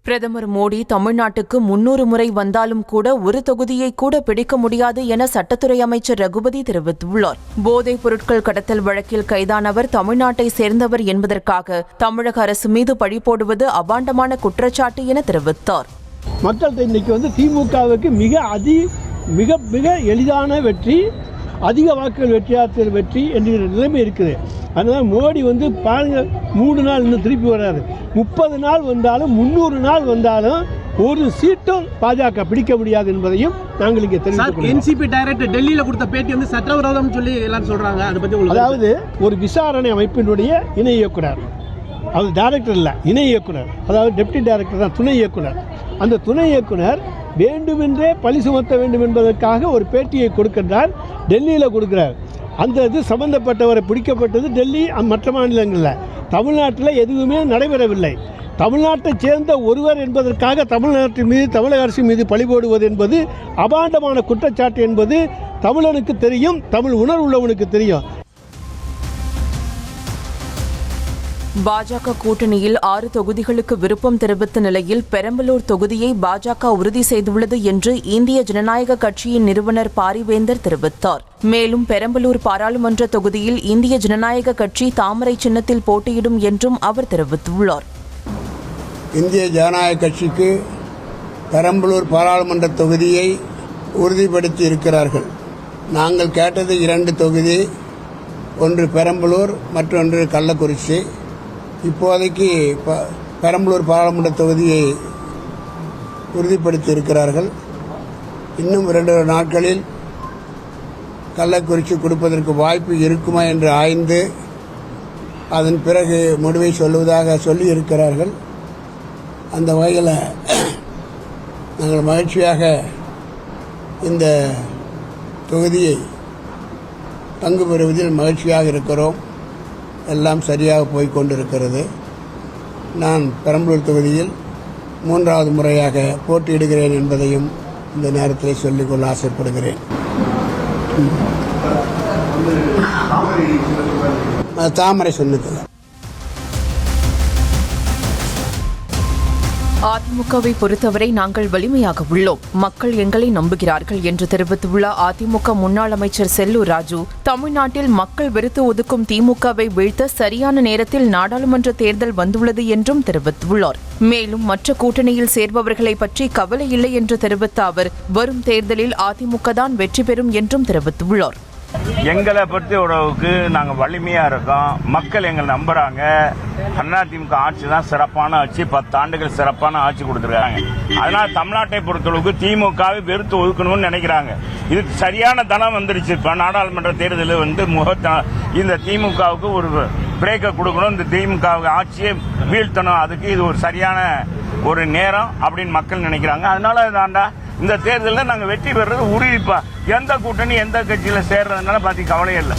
பிரதமர் மோடி தமிழ்நாட்டுக்கு 300 முறை வந்தாலும் கூட ஒரு தொகுதியை கூட பிடிக்க முடியாது என சட்டத்துறை அமைச்சர் ரகுபதி தெரிவித்துள்ளார். போதைப் பொருட்கள் கடத்தல் வழக்கில் கைதானவர் தமிழ்நாட்டை சேர்ந்தவர் என்பதற்காக தமிழக அரசு மீது பழி போடுவது அபாண்டமான குற்றச்சாட்டு என தெரிவித்தார். மக்கள் இன்னைக்கு திமுகவுக்கு மிக எளிதான வெற்றி, அதிக வாக்குகள் வெற்றி என்கிற நிலைமை இருக்குது. அதனால் மோடி பாருங்க 3 நாள் இன்னும் திருப்பி வராது. 30 நாள் வந்தாலும் 300 நாள் வந்தாலும் ஒரு சீட்டும் பாஜக பிடிக்க முடியாது என்பதையும் நாங்கள் இங்கே தெரிவித்துள்ளோம். என்சிபி டைரக்டர் டெல்லியில் கொடுத்த பேட்டி சட்டவிரோதம் சொல்லி எல்லாரும் சொல்றாங்க. அதை பற்றி அதாவது ஒரு விசாரணை அமைப்பினுடைய இணை இயக்குனர், அது டைரக்டர் இல்லை, இணை இயக்குனர், அதாவது டெப்டி டைரக்டர் தான், துணை இயக்குனர். அந்த துணை இயக்குனர் வேண்டுமென்றே பழி சுமத்த வேண்டும் என்பதற்காக ஒரு பேட்டியை கொடுக்கின்றார், டெல்லியில் கொடுக்கிறார். அந்த இது சம்பந்தப்பட்டவரை பிடிக்கப்பட்டது டெல்லி, மற்ற மாநிலங்களில். தமிழ்நாட்டில் எதுவுமே நடைபெறவில்லை. தமிழ்நாட்டைச் சேர்ந்த ஒருவர் என்பதற்காக தமிழ்நாட்டின் மீது, தமிழக அரசின் மீது பழி போடுவது என்பது அபாண்டமான குற்றச்சாட்டு என்பது தமிழனுக்கு தெரியும், தமிழ் உணர்வு உள்ளவனுக்கு தெரியும். பாஜக கூட்டணியில் 6 தொகுதிகளுக்கு விருப்பம் தெரிவித்த நிலையில் பெரம்பலூர் தொகுதியை பாஜக உறுதி செய்துள்ளது என்று இந்திய ஜனநாயக கட்சியின் நிறுவனர் பாரிவேந்தர் தெரிவித்தார். மேலும் பெரம்பலூர் பாராளுமன்ற தொகுதியில் இந்திய ஜனநாயக கட்சி தாமரை சின்னத்தில் போட்டியிடும் என்றும் அவர் தெரிவித்துள்ளார். இந்திய ஜனநாயக கட்சிக்கு பெரம்பலூர் பாராளுமன்ற தொகுதியை உறுதிப்படுத்தி இருக்கிறார்கள். நாங்கள் கேட்டது 2 தொகுதி, ஒன்று பெரம்பலூர், மற்றொன்று கள்ளக்குறிச்சி. இப்போதைக்கு பெரம்பலூர் பாராளுமன்ற தொகுதியை உறுதிப்படுத்தி இருக்கிறார்கள். இன்னும் 2 நாட்களில் கள்ளக்குறிச்சி கொடுப்பதற்கு வாய்ப்பு இருக்குமா என்று ஆய்ந்து அதன் பிறகு முடிவை சொல்வதாக சொல்லி இருக்கிறார்கள். அந்த வகையில் நாங்கள் மகிழ்ச்சியாக இந்த தொகுதியை பங்கு பெறுவதில் மகிழ்ச்சியாக இருக்கிறோம். எல்லாம் சரியாக போய் கொண்டிருக்கிறது. நான் பெரம்பலூர் தொகுதியில் 3வது முறையாக போட்டியிடுகிறேன் என்பதையும் இந்த நேரத்தில் சொல்லிக்கொள்ள ஆசைப்படுகிறேன். தாமரை சொன்னதில்லை. அதிமுகவை பொறுத்தவரை நாங்கள் வலிமையாக உள்ளோம், மக்கள் எங்களை நம்புகிறார்கள் என்று தெரிவித்துள்ள அதிமுக முன்னாள் அமைச்சர் செல்லூர் ராஜு, தமிழ்நாட்டில் மக்கள் வெறுத்து ஒதுக்கும் திமுகவை வீழ்த்த சரியான நேரத்தில் நாடாளுமன்ற தேர்தல் வந்துள்ளது என்றும் தெரிவித்துள்ளார். மேலும் மற்ற கூட்டணியில் சேர்பவர்களை பற்றி கவலை இல்லை என்று தெரிவித்த அவர், வரும் தேர்தலில் அதிமுக தான் வெற்றி பெறும் என்றும் தெரிவித்துள்ளார். எங்களை பொறுத்த உறவுக்கு நாங்கள் வலிமையாக இருக்கோம், மக்கள் எங்களை நம்புகிறாங்க. அதிமுக ஆட்சி தான் சிறப்பான ஆட்சி, 10 ஆண்டுகள் சிறப்பான ஆட்சி கொடுத்துருக்காங்க. அதனால் தமிழ்நாட்டை பொறுத்தளவுக்கு திமுகவை வெறுத்து ஒதுக்கணும்னு நினைக்கிறாங்க. இது சரியான தனம் வந்துருச்சு. இப்போ நாடாளுமன்ற தேர்தலில் இந்த திமுகவுக்கு ஒரு பிரேக்கை கொடுக்கணும், இந்த திமுக ஆட்சியை வீழ்த்தணும், அதுக்கு இது ஒரு சரியான ஒரு நேரம் அப்படின்னு மக்கள் நினைக்கிறாங்க. அதனால தாண்டா இந்த தேர்தலில் நாங்கள் வெற்றி பெறுறது உறுதிப்பா. எந்த கூட்டணி எந்த கட்சியில் சேர்றதுனால பார்த்து கவலையே இல்லை.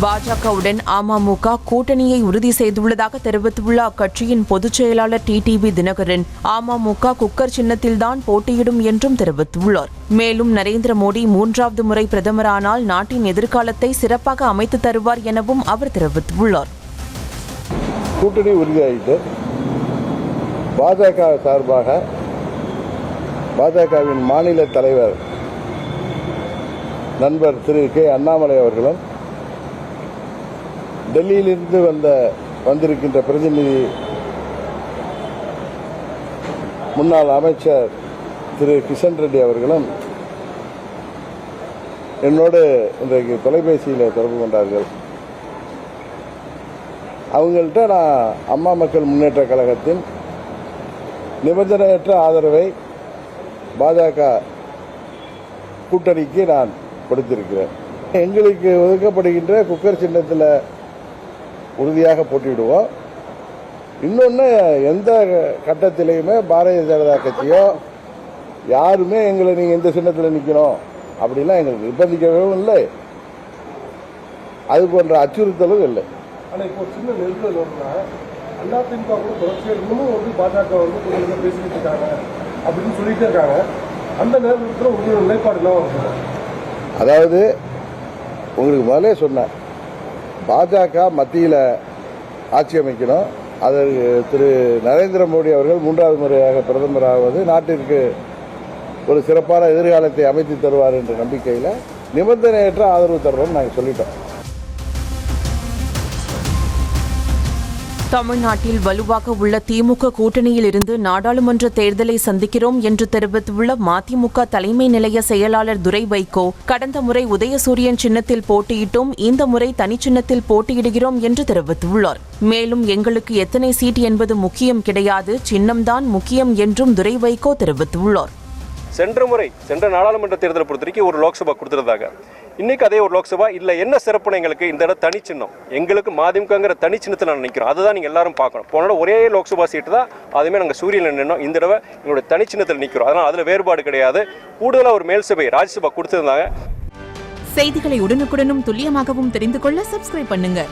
பாஜகவுடன் அமமுக கூட்டணியை உறுதி செய்துள்ளதாக தெரிவித்துள்ள அக்கட்சியின் பொதுச் செயலாளர் டிடிவி தினகரன், அமமுக குக்கர் சின்னத்தில்தான் போட்டியிடும் என்றும் தெரிவித்துள்ளார். மேலும் நரேந்திர மோடி 3வது முறை பிரதமரானால் நாட்டின் எதிர்காலத்தை சிறப்பாக அமைத்து தருவார் எனவும் அவர் தெரிவித்துள்ளார். கூட்டணி உறுதியாயிட்டு பாஜக சார்பாக பாஜகவின் மாநில தலைவர் நண்பர் திரு கே அண்ணாமலை அவர்களும், டெல்லியிலிருந்து வந்திருக்கின்ற பிரதிநிதி முன்னாள் அமைச்சர் திரு கிஷன் ரெட்டி அவர்களும் என்னோடு இன்றைக்கு தொலைபேசியில் தொடர்பு கொண்டார்கள். அவங்கள்ட்ட நான் அம்மா மக்கள் முன்னேற்ற கழகத்தின் நிபந்தனையற்ற ஆதரவை பாஜக கூட்டணிக்கு நான் கொடுத்திருக்கிறேன். எங்களுக்கு ஒதுக்கப்படுகின்ற குக்கர் சின்னத்தில் உறுதியாக போட்டியிடுவோம். இன்னொன்று, எந்த கட்டத்திலையுமே பாரதிய ஜனதா கட்சியோ யாருமே எங்களை நீங்கள் எந்த சின்னத்தில் நிற்கணும் அப்படிலாம் எங்களுக்கு நிர்பந்திக்கவும் இல்லை, அது போன்ற அச்சுறுத்தலும் இல்லை. ஆனால் இப்போ சின்ன நெருக்கல் வரும்னா அதிமுக கூட தொடர்ச்சியாக இன்னமும் பாஜக பேசிக்கிட்டு இருக்காங்க அப்படின்னு சொல்லிட்டே இருக்காங்க. அந்த நேரத்தில் உங்களோட நிலைப்பாடு என்ன வரும்? அதாவது உங்களுக்கு முதலே சொன்னேன், பாஜக மத்தியில் ஆட்சி அமைக்கணும். அதற்கு திரு நரேந்திர மோடி அவர்கள் 3வது முறையாக பிரதமராவது நாட்டிற்கு ஒரு சிறப்பான எதிர்காலத்தை அமைத்து தருவார் என்ற நம்பிக்கையில் நிபந்தனையற்ற ஆதரவு தருவோம் நாங்கள் சொல்லிட்டோம். தமிழ்நாட்டில் வலுவாக உள்ள திமுக கூட்டணியில் இருந்து நாடாளுமன்ற தேர்தலை சந்திக்கிறோம் என்று தெரிவித்துள்ள மதிமுக தலைமை நிலைய செயலாளர் துரை வைகோ, கடந்த முறை உதயசூரியன் சின்னத்தில் போட்டியிட்டோம், இந்த முறை தனிச்சின்னத்தில் போட்டியிடுகிறோம் என்று தெரிவித்துள்ளார். மேலும் எங்களுக்கு எத்தனை சீட் என்பது முக்கியம் கிடையாது, சின்னம்தான் முக்கியம் என்றும் துரை வைகோ தெரிவித்துள்ளார். சென்ற நாடாளுமன்ற தேர்தலை பொறுத்த வரைக்கும் ஒரு லோக்சபா கொடுத்துருந்தாங்க. இன்னைக்கு அதே ஒரு லோக்சபா இல்லை. என்ன சிறப்புன்னு எங்களுக்கு இந்த இடம் தனிச்சின்னம், எங்களுக்கு மதிமுகங்கிற தனிச்சின்னத்தை நான் நினைக்கிறோம். அதுதான் நீங்கள் எல்லாரும் பார்க்கணும். போன ஒரே லோக்சபா சீட்டு தான், அதுவுமே நாங்கள் சூரியனில் நின்னோம். இந்த தடவை எங்களுடைய தனிச்சின்னத்தில் நிற்கிறோம். அதனால் அதில் வேறுபாடு கிடையாது. கூடுதலாக ஒரு மேல் சபை ராஜ்யசபா கொடுத்துருந்தாங்க. செய்திகளை உடனுக்குடனும் துல்லியமாகவும் தெரிந்து கொள்ள சப்ஸ்கிரைப் பண்ணுங்க.